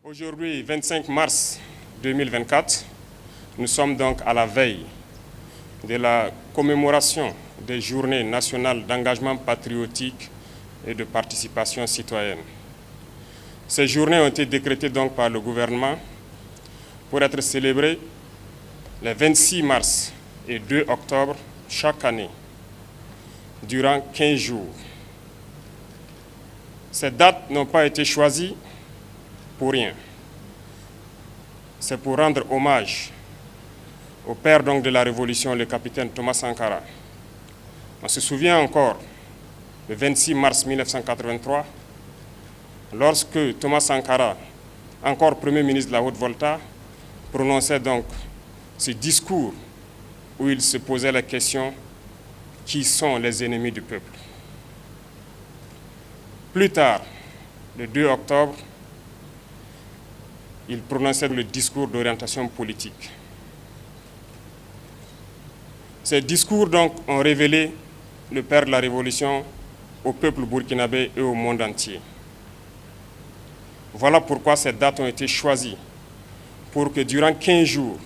Aujourd'hui, 25 mars 2024, nous sommes donc à la veille de la commémoration des journées nationales d'engagement patriotique et de participation citoyenne. Ces journées ont été décrétées donc par le gouvernement pour être célébrées les 26 mars et 2 octobre chaque année, durant 15 jours. Ces dates n'ont pas été choisies pour rien. C'est pour rendre hommage au père donc de la Révolution, le capitaine Thomas Sankara. On se souvient encore, le 26 mars 1983, lorsque Thomas Sankara, encore Premier ministre de la Haute-Volta, prononçait donc ce discours où il se posait la question « Qui sont les ennemis du peuple ?» Plus tard, le 2 octobre, il prononçait le discours d'orientation politique. Ces discours donc ont révélé le père de la Révolution au peuple burkinabé et au monde entier. Voilà pourquoi ces dates ont été choisies, pour que durant 15 jours,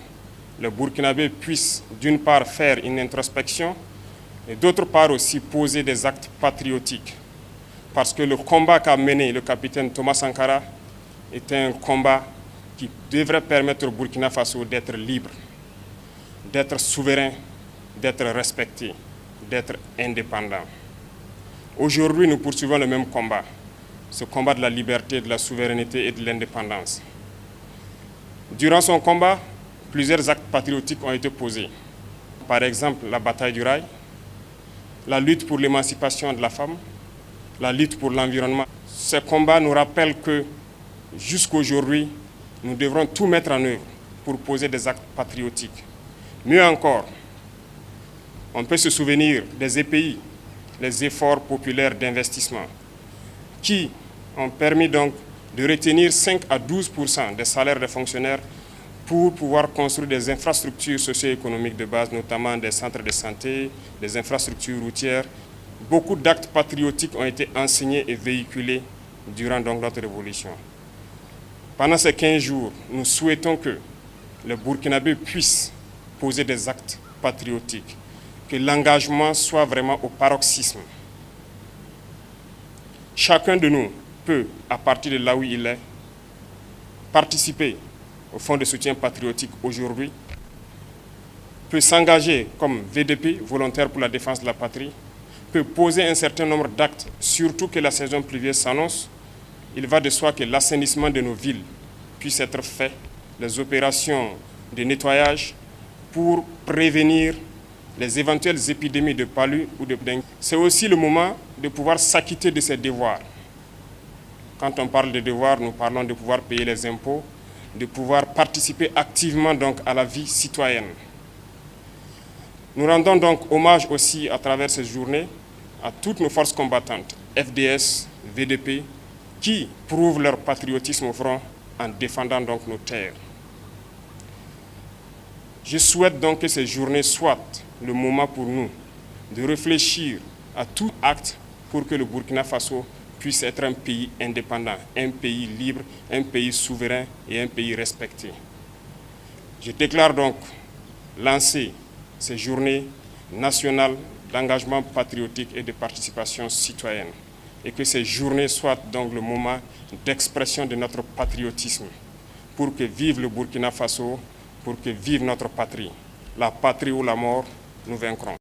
le Burkinabé puisse d'une part faire une introspection et d'autre part aussi poser des actes patriotiques. Parce que le combat qu'a mené le capitaine Thomas Sankara était un combat qui devrait permettre au Burkina Faso d'être libre, d'être souverain, d'être respecté, d'être indépendant. Aujourd'hui, nous poursuivons le même combat, ce combat de la liberté, de la souveraineté et de l'indépendance. Durant son combat, plusieurs actes patriotiques ont été posés. Par exemple, la bataille du rail, la lutte pour l'émancipation de la femme, la lutte pour l'environnement. Ces combats nous rappellent que jusqu'aujourd'hui, nous devrons tout mettre en œuvre pour poser des actes patriotiques. Mieux encore, on peut se souvenir des EPI, les efforts populaires d'investissement, qui ont permis donc de retenir 5 à 12% des salaires des fonctionnaires pour pouvoir construire des infrastructures socio-économiques de base, notamment des centres de santé, des infrastructures routières. Beaucoup d'actes patriotiques ont été enseignés et véhiculés durant donc notre révolution. Pendant ces 15 jours, nous souhaitons que le Burkinabé puisse poser des actes patriotiques, que l'engagement soit vraiment au paroxysme. Chacun de nous peut, à partir de là où il est, participer au Fonds de soutien patriotique aujourd'hui, peut s'engager comme VDP, volontaire pour la défense de la patrie, peut poser un certain nombre d'actes, surtout que la saison pluvieuse s'annonce. Il va de soi que l'assainissement de nos villes puisse être fait, les opérations de nettoyage pour prévenir les éventuelles épidémies de palu ou de dengue. C'est aussi le moment de pouvoir s'acquitter de ses devoirs. Quand on parle de devoirs, nous parlons de pouvoir payer les impôts, de pouvoir participer activement donc à la vie citoyenne. Nous rendons donc hommage aussi à travers ces journées à toutes nos forces combattantes, FDS, VDP, qui prouvent leur patriotisme au front en défendant donc nos terres. Je souhaite donc que ces journées soient le moment pour nous de réfléchir à tout acte pour que le Burkina Faso puisse être un pays indépendant, un pays libre, un pays souverain et un pays respecté. Je déclare donc lancer ces journées nationales d'engagement patriotique et de participation citoyenne et que ces journées soient donc le moment d'expression de notre patriotisme pour que vive le Burkina Faso, pour que vive notre patrie. La patrie ou la mort, nous vaincrons.